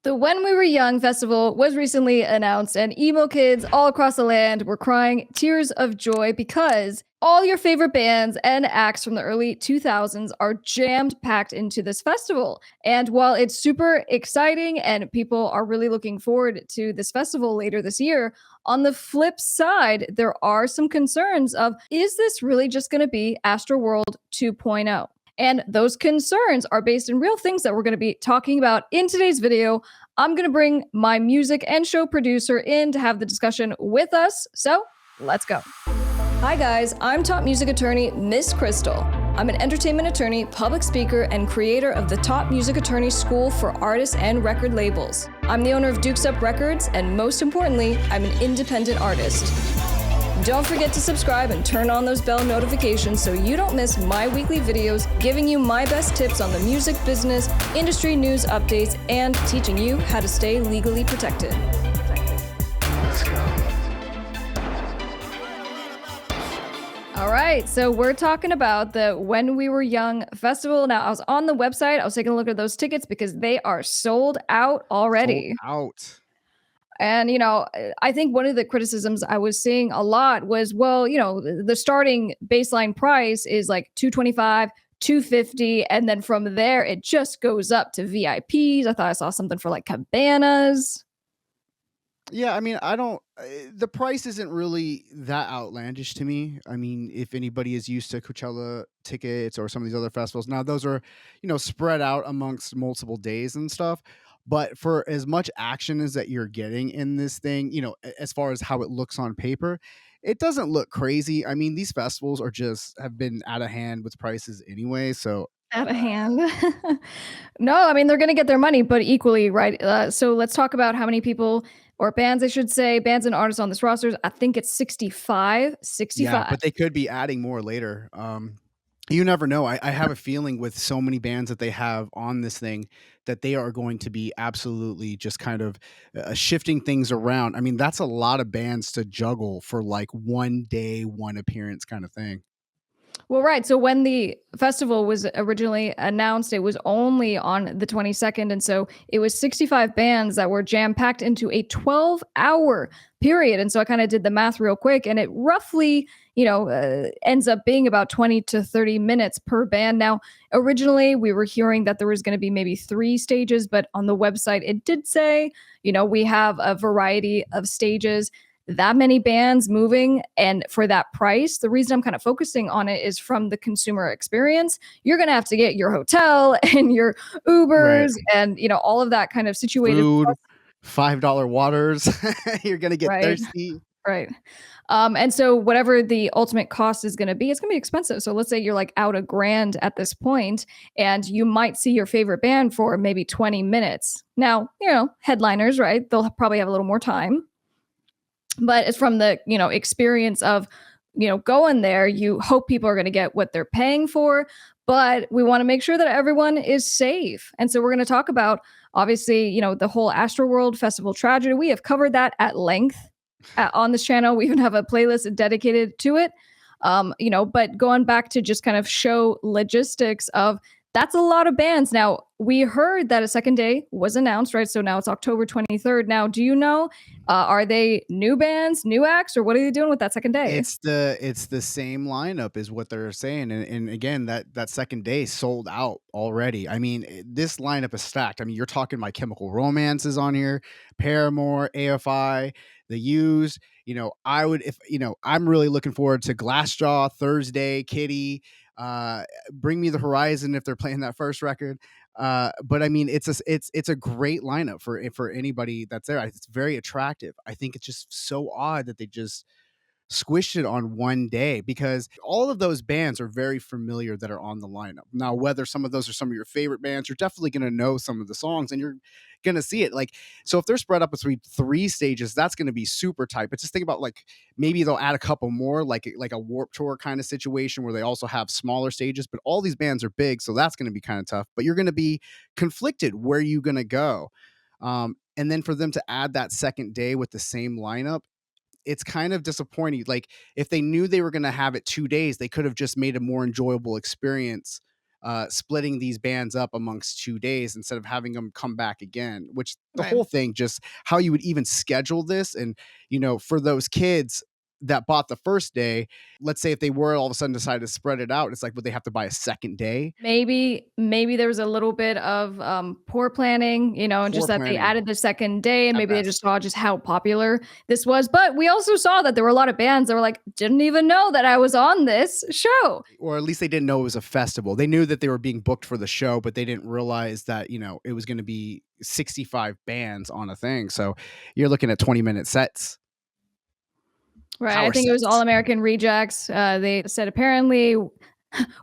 The When We Were Young festival was recently announced, and emo kids all across the land were crying tears of joy because all your favorite bands and acts from the early 2000s are jammed packed into this festival. And while it's super exciting and people are really looking forward to this festival later this year, on the flip side, there are some concerns of, is this really just going to be Astroworld 2.0? And those concerns are based in real things that we're going to be talking about in today's video. I'm going to bring my music and show producer in to have the discussion with us. So let's go. Hi guys, I'm top music attorney Miss Crystal. I'm an entertainment attorney, public speaker, and creator of the Top Music Attorney School for artists and record labels. I'm the owner of Dukes Up Records, and most importantly, I'm an independent artist. Don't forget to subscribe and turn on those bell notifications so you don't miss my weekly videos giving you my best tips on the music business, industry news updates, and teaching you how to stay legally protected. Let's go. All right, so we're talking about the When We Were Young festival. Now, I was on the website. I was taking a look at those tickets because they are sold out already. Sold out. And, I think one of the criticisms I was seeing a lot was, well, the starting baseline price is like $225, $250. And then from there, it just goes up to VIPs. I thought I saw something for like cabanas. Yeah, I mean, the price isn't really that outlandish to me. I mean, if anybody is used to Coachella tickets or some of these other festivals, now those are, spread out amongst multiple days and stuff. But for as much action as that you're getting in this thing, as far as how it looks on paper, it doesn't look crazy. I mean, these festivals have been out of hand with prices anyway. So Out of hand. No, I mean, they're going to get their money, but equally, right? So let's talk about how many people or bands, I should say, bands and artists on this roster. I think it's 65. 65. yeah, but they could be adding more later. You never know. I have a feeling with so many bands that they have on this thing that they are going to be absolutely just kind of shifting things around. I mean, that's a lot of bands to juggle for like one day, one appearance kind of thing. Well, right. So when the festival was originally announced, it was only on the 22nd. And so it was 65 bands that were jam packed into a 12-hour period. And so I kind of did the math real quick, and it roughly, ends up being about 20 to 30 minutes per band. Now, originally we were hearing that there was going to be maybe 3 stages, but on the website, it did say, we have a variety of stages. That many bands moving, and for that price, the reason I'm kind of focusing on it is from the consumer experience. You're going to have to get your hotel and your Ubers and all of that kind of situated food, $5 waters. You're gonna get thirsty, right? And so whatever the ultimate cost is going to be, it's going to be expensive. So let's say you're like out $1,000 at this point, and you might see your favorite band for maybe 20 minutes. Now, headliners, right? They'll probably have a little more time. But it's from the, experience of, going there. You hope people are going to get what they're paying for, but we want to make sure that everyone is safe. And so we're going to talk about, obviously, the whole Astroworld festival tragedy. We have covered that at length on this channel. We even have a playlist dedicated to it. But going back to just kind of show logistics of, that's a lot of bands. Now, we heard that a second day was announced, right? So now it's October 23rd. Now, do you know, are they new bands, new acts, or what are they doing with that second day? It's the same lineup is what they're saying. And again, that second day sold out already. I mean, this lineup is stacked. I mean, you're talking My Chemical Romance is on here, Paramore, AFI, The Used. I'm really looking forward to Glassjaw, Thursday, Kitty, Bring Me the Horizon if they're playing that first record. But I mean, it's a great lineup for anybody that's there. It's very attractive. I think it's just so odd that they just squished it on one day, because all of those bands are very familiar that are on the lineup. Now, whether some of those are some of your favorite bands, you're definitely going to know some of the songs and you're going to see it. Like, so if they're spread up between 3 stages, that's going to be super tight. But just think about, like, maybe they'll add a couple more, like a Warped Tour kind of situation where they also have smaller stages, but all these bands are big. So that's going to be kind of tough, but you're going to be conflicted where you're going to go. And then for them to add that second day with the same lineup, it's kind of disappointing. Like, if they knew they were going to have it 2 days, they could have just made a more enjoyable experience splitting these bands up amongst 2 days instead of having them come back again, which the Right. whole thing, just how you would even schedule this. And, for those kids that bought the first day, let's say if they were all of a sudden decided to spread it out, it's like, would they have to buy a second day? Maybe there was a little bit of poor planning, and just Poor that they planning added the second day, and at maybe they just best. saw just how popular this was. But we also saw that there were a lot of bands that were like, didn't even know that I was on this show. Or at least they didn't know it was a festival. They knew that they were being booked for the show, but they didn't realize that, it was going to be 65 bands on a thing. So you're looking at 20-minute sets, Right. I power think it was All sets. American Rejects. They said apparently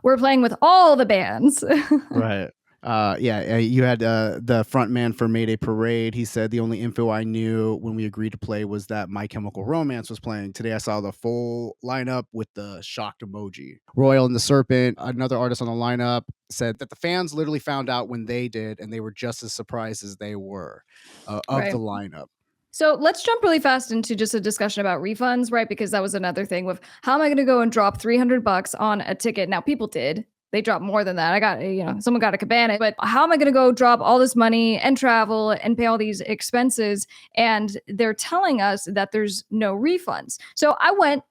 we're playing with all the bands. Right. Yeah, you had the front man for Mayday Parade. He said the only info I knew when we agreed to play was that My Chemical Romance was playing. Today I saw the full lineup with the shocked emoji. Royal and the Serpent, another artist on the lineup, said that the fans literally found out when they did, and they were just as surprised as they were of Right. the lineup. So let's jump really fast into just a discussion about refunds, right? Because that was another thing with how am I going to go and drop $300 on a ticket? Now, people did. They dropped more than that. I got, someone got a cabana, but how am I going to go drop all this money and travel and pay all these expenses? And they're telling us that there's no refunds. So I went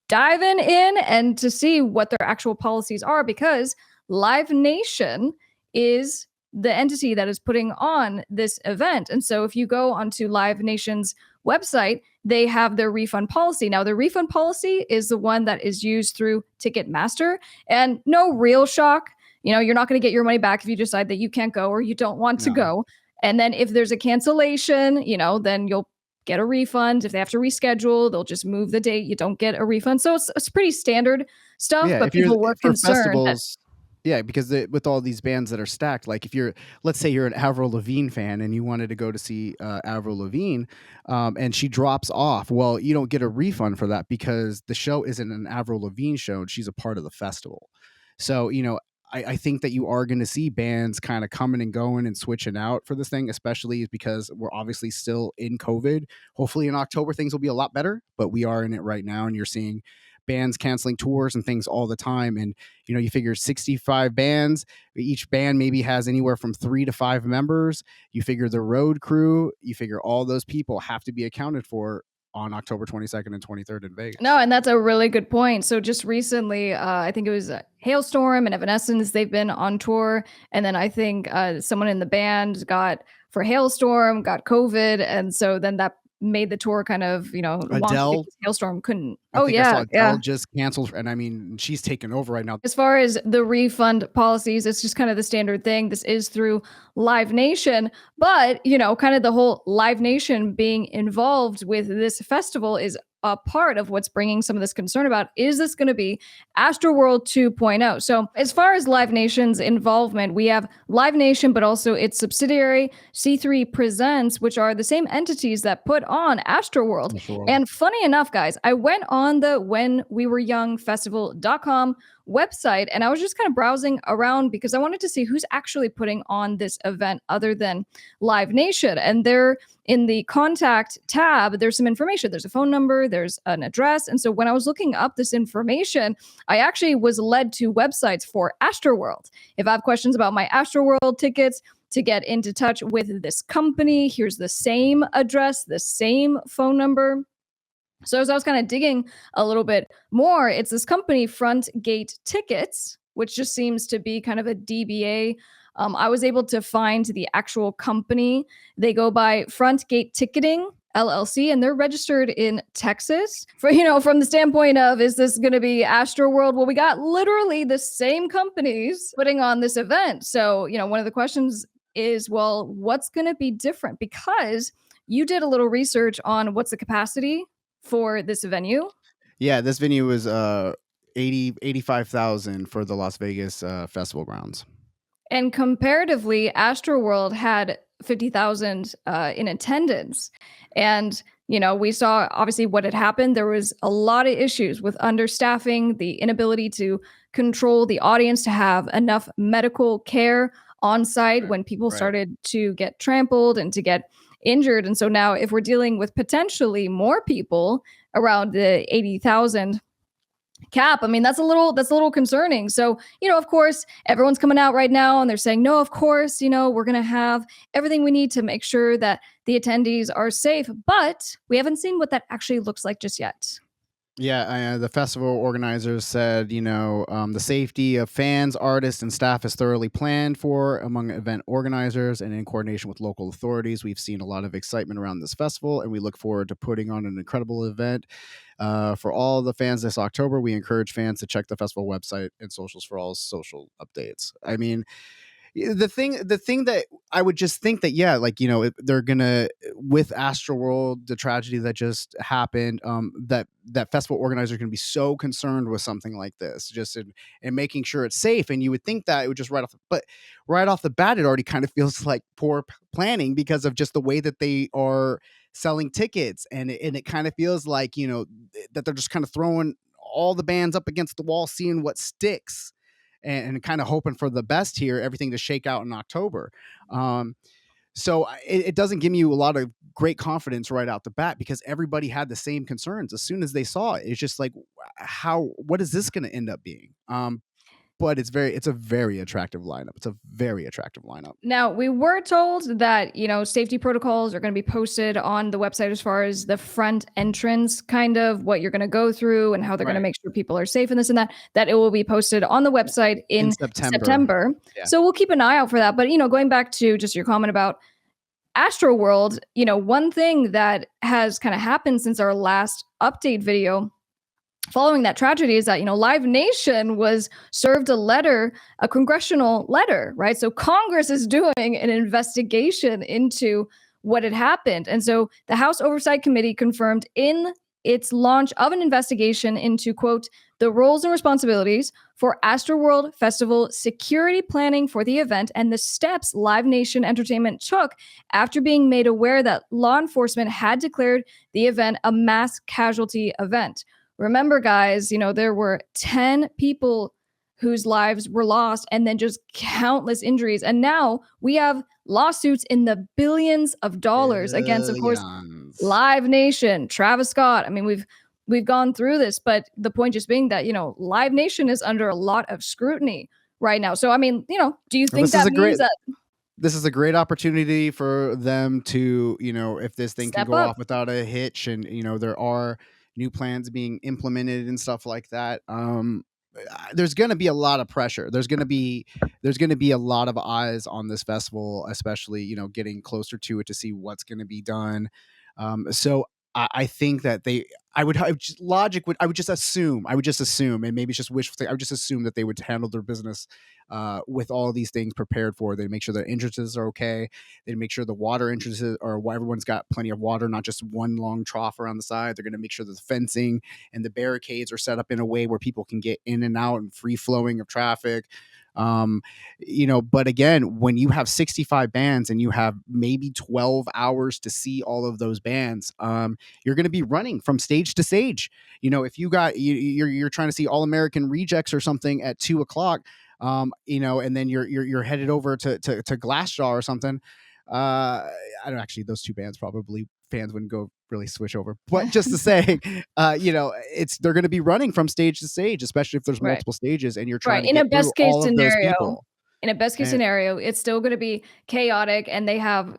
diving in and to see what their actual policies are because Live Nation is the entity that is putting on this event. And so if you go onto Live Nation's website, they have their refund policy. Now, their refund policy is the one that is used through Ticketmaster. And no real shock, you're not going to get your money back if you decide that you can't go or you don't want to No. go. And then if there's a cancellation, then you'll get a refund. If they have to reschedule, they'll just move the date. You don't get a refund. So it's pretty standard stuff, Yeah, but if you're people were for concerned that festivals, yeah, because with all these bands that are stacked, like if let's say you're an Avril Lavigne fan and you wanted to go to see Avril Lavigne, and she drops off, well, you don't get a refund for that because the show isn't an Avril Lavigne show and she's a part of the festival. So, I think that you are going to see bands kind of coming and going and switching out for this thing, especially because we're obviously still in COVID. Hopefully in October, things will be a lot better, but we are in it right now. And you're seeing bands canceling tours and things all the time. And, you figure 65 bands, each band maybe has anywhere from 3 to 5 members. You figure the road crew, you figure all those people have to be accounted for on October 22nd and 23rd in No, Vegas. and that's a really good point. So just recently, I think it was Hailstorm and Evanescence. They've been on tour, and then I think someone in the band got for Hailstorm got COVID, and so then that made the tour kind of wonky Adele, because Hailstorm couldn't. I Oh think I saw yeah, yeah. Adele just canceled, and I mean, she's taken over right now. As far as the refund policies, it's just kind of the standard thing. This is through Live Nation, but kind of the whole Live Nation being involved with this festival is a part of what's bringing some of this concern about is this going to be Astroworld 2.0? So, as far as Live Nation's involvement, we have Live Nation, but also its subsidiary C3 Presents, which are the same entities that put on Astroworld. Sure. And funny enough, guys, I went on the When We Were Young Festival.com website and I was just kind of browsing around because I wanted to see who's actually putting on this event other than Live Nation. And there in the contact tab, there's some information. There's a phone number, there's an address. And so when I was looking up this information, I actually was led to websites for Astroworld. If I have questions about my Astroworld tickets, to get into touch with this company, here's the same address, the same phone number. So as I was kind of digging a little bit more, it's this company, Front Gate Tickets, which just seems to be kind of a DBA. I was able to find the actual company. They go by Front Gate Ticketing LLC, and they're registered in Texas. For from the standpoint of, is this going to be Astroworld? Well, we got literally the same companies putting on this event. So one of the questions is, well, what's going to be different? Because you did a little research on what's the capacity for this venue. Yeah, this venue was 85,000 for the Las Vegas festival grounds. And comparatively, Astroworld had 50,000 in attendance. And, we saw obviously what had happened. There was a lot of issues with understaffing, the inability to control the audience, to have enough medical care on site when people Right. started to get trampled and to get injured. And so now if we're dealing with potentially more people around the 80,000, cap. I mean, that's a little concerning. So, of course, everyone's coming out right now and they're saying, no, of course, we're going to have everything we need to make sure that the attendees are safe. But we haven't seen what that actually looks like just yet. Yeah, the festival organizers said, the safety of fans, artists, and staff is thoroughly planned for among event organizers and in coordination with local authorities. We've seen a lot of excitement around this festival, and we look forward to putting on an incredible event for all the fans this October. We encourage fans to check the festival website and socials for all social updates. I mean, the thing that I would just think that, yeah, like, they're gonna, with Astroworld, the tragedy that just happened, that festival organizers are gonna be so concerned with something like this, just in making sure it's safe. And you would think that it would just right off the bat, it already kind of feels like poor planning because of just the way that they are selling tickets. And it kind of feels like, that they're just kind of throwing all the bands up against the wall, seeing what sticks, and kind of hoping for the best here, everything to shake out in October. So it doesn't give you a lot of great confidence right out the bat, because everybody had the same concerns as soon as they saw it. It's just like, what is this going to end up being? But it's a very attractive lineup. It's a very attractive lineup. Now, we were told that, safety protocols are going to be posted on the website as far as the front entrance, kind of what you're going to go through and how they're going to make sure people are safe and this and that it will be posted on the website in September. Yeah. So we'll keep an eye out for that. But, going back to just your comment about Astroworld, one thing that has kind of happened since our last update video following that tragedy is that, Live Nation was served a congressional letter, right? So Congress is doing an investigation into what had happened. And so the House Oversight Committee confirmed in its launch of an investigation into, quote, the roles and responsibilities for Astroworld Festival security planning for the event and the steps Live Nation Entertainment took after being made aware that law enforcement had declared the event a mass casualty event. Remember, guys, there were 10 people whose lives were lost and then just countless injuries. And now we have lawsuits in the billions of dollars against, of course, Live Nation, Travis Scott. I mean, we've gone through this, but the point just being that, Live Nation is under a lot of scrutiny right now. So, I mean, do you think that means that this is a great opportunity for them to, if this thing can go off without a hitch, and, there are new plans being implemented and stuff like that, there's going to be a lot of pressure. There's going to be a lot of eyes on this festival, especially, getting closer to it to see what's going to be done. So I think that I would just assume, and maybe it's just wishful thinking, I would just assume that they would handle their business with all of these things prepared for. They make sure their entrances are okay. They make sure the water entrances, or everyone's got plenty of water, not just one long trough around the side. They're going to make sure that the fencing and the barricades are set up in a way where people can get in and out and free flowing of traffic. But again, when you have 65 bands and you have maybe 12 hours to see all of those bands, you're going to be running from stage to stage. If you're trying to see All American Rejects or something at 2:00, and then you're headed over to Glassjaw or something. I don't actually, those two bands probably fans wouldn't go really switch over, but just to say, they're going to be running from stage to stage, especially if there's multiple stages and you're trying to in get a best through case all of scenario. those people. In a best case scenario, it's still going to be chaotic, and they have,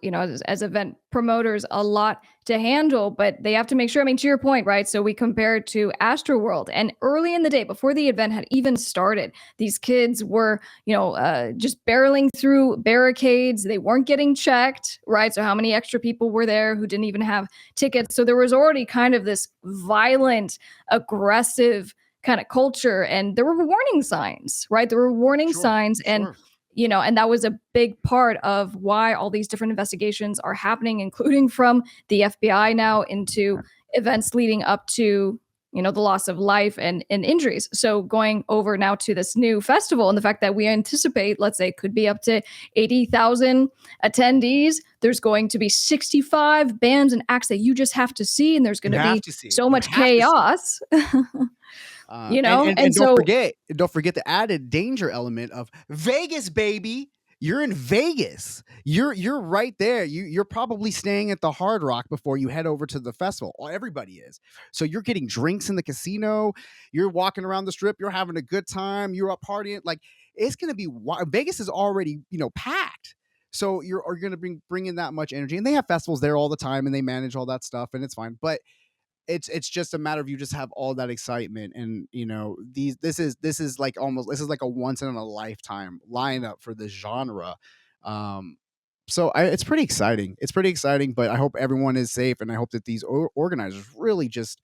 as event promoters, a lot to handle, but they have to make sure, I mean, to your point, right? So we compared to Astroworld, and early in the day, before the event had even started, these kids were, just barreling through barricades. They weren't getting checked, right? So how many extra people were there who didn't even have tickets? So there was already kind of this violent, aggressive kind of culture, and there were warning signs, right? There were warning signs, and and that was a big part of why all these different investigations are happening, including from the FBI now into events leading up to, the loss of life and injuries. So going over now to this new festival and the fact that we anticipate, let's say, could be up to 80,000 attendees. There's going to be 65 bands and acts that you just have to see, and there's going to be so much chaos. And don't forget the added danger element of Vegas, baby. You're in Vegas. You're right there. You're probably staying at the Hard Rock before you head over to the festival. Well, everybody is. So you're getting drinks in the casino. You're walking around the strip. You're having a good time. You're up partying. Like it's gonna be Vegas is already packed. So you're gonna bring in that much energy, and they have festivals there all the time, and they manage all that stuff, and it's fine. But it's just a matter of you just have all that excitement, and this is like a once in a lifetime lineup for this genre. um it's pretty exciting. It's pretty exciting, but I hope everyone is safe, and I hope that these organizers really just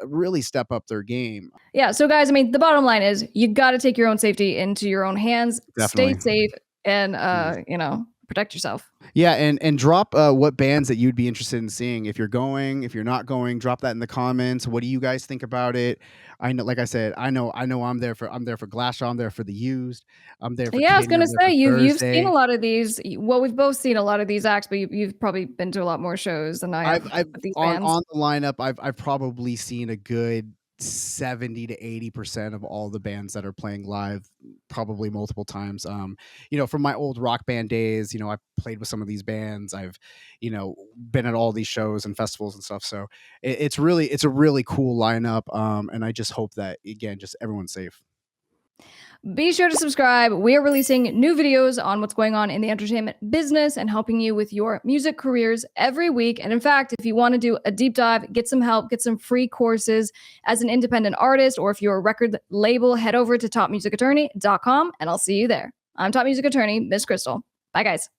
really step up their game. Yeah. So, guys, I mean, the bottom line is you got to take your own safety into your own hands, stay Definitely. safe, and, Mhm. protect yourself. Yeah, and drop what bands that you'd be interested in seeing. If you're going, if you're not going, drop that in the comments. What do you guys think about it? I know, like I said, I know I'm there for Glassjaw, I'm there for The Used, I'm there for Yeah, I was Kidney, gonna I'm there say for you've seen a Thursday. lot of these. Well, we've both seen a lot of these acts, but you've probably been to a lot more shows than I have I've with these bands. on the lineup, I've probably seen a good 70 to 80% of all the bands that are playing live, probably multiple times. From my old rock band days, I've played with some of these bands. I've, been at all these shows and festivals and stuff. So it's a really cool lineup. And I just hope that again, just everyone's safe. Be sure to subscribe. We are releasing new videos on what's going on in the entertainment business and helping you with your music careers every week. And in fact, if you want to do a deep dive, get some help, get some free courses as an independent artist, or if you're a record label, head over to topmusicattorney.com and I'll see you there. I'm Top Music Attorney, Miss Crystal. Bye, guys.